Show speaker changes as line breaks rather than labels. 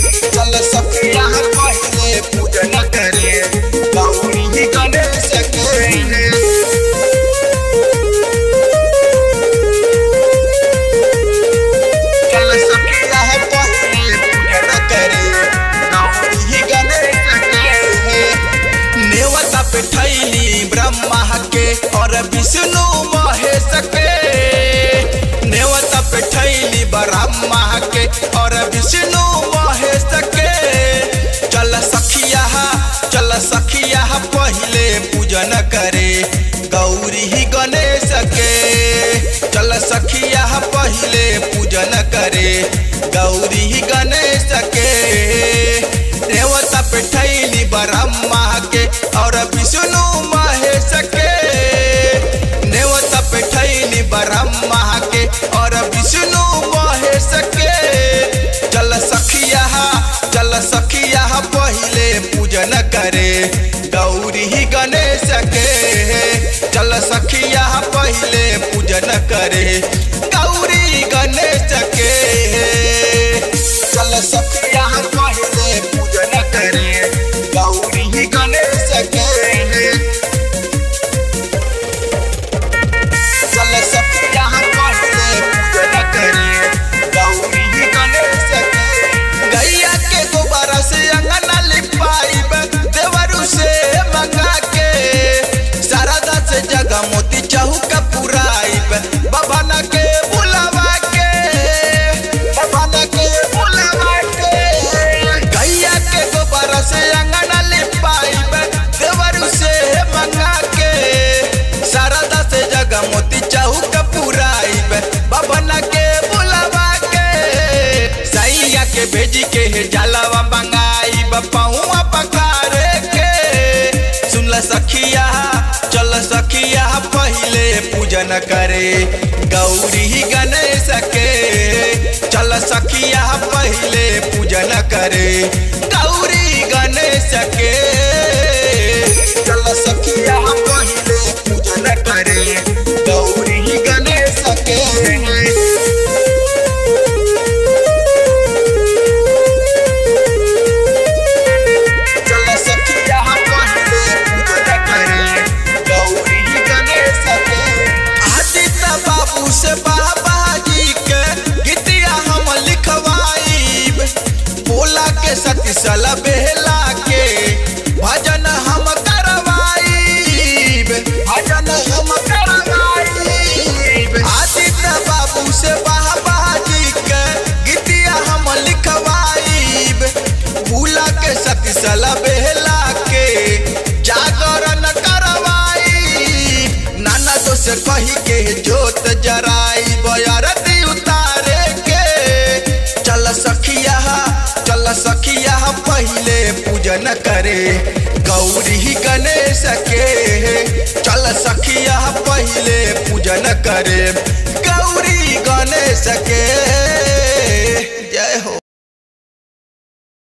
चल सखिया पहले पूजन करे गौरी गणेश के। चल सखिया पहले पूजन करे गौरी गणेश के। नेवता पे ठैली ब्रह्मा के और विष्णु महेश के। नेवता पे ठैली ब्रह्मा के और विष्णु महेश के। चल सखिया पहले पूजन करे गौरी गणेश के। चल सखिया पहले पूजन करे गौरी गणेश के। देवता पे ठैली ब्रह्मा के और विष्णु महेश के। देवता पे ठैली ब्रह्मा के और विष्णु महेश के। चल सखिया पहले पूजन करे गौरी गणेश के। चल सखिया पहले पूजन करे गौरी गणेश के। चल सखिया पहले पूजन करे गौरी गणेश के। चल सखिया पहले पूजन करे गौरी गणेश के। गैया के गोबर से अंगना लिपाइब देवरू से मंगा के। शारदा से जगह मोती चौक पुराइब बभन के बुलावा के। बभन के बुलावा के। गैया के गोबर से अंगना लिपाइब देवरू से मंगा के। शारदा से जगह मोती चौक पुराइब बभन के बुलावा के। सैया के भेजी के जलवा मंगाइब पहुआ पखारे के। सुनल सखिया चल सखिया पहले पूजन करे गौरी गणेश के। चल सखिया पहले पूजन करे गौरी गणेश के। चल सखिया पहले पूजन करे गौरी गणेश के। से बाबा जी के गीतिया हम लिखवाइब। बोला के सती सल बेला के भजन हम करवाइब। भजन हम करवाइब। आदित्य बाबू से बाबा जी के गीतिया हम लिखवाइब। बोला के सती सल बेला के जागरण करवाइब। नाना तो से कही के जोत जराई आरती उतारे के। चल सखिया पहले पूजन करे गौरी गणेश के। चल सखिया पहले पूजन करे गौरी गणेश के।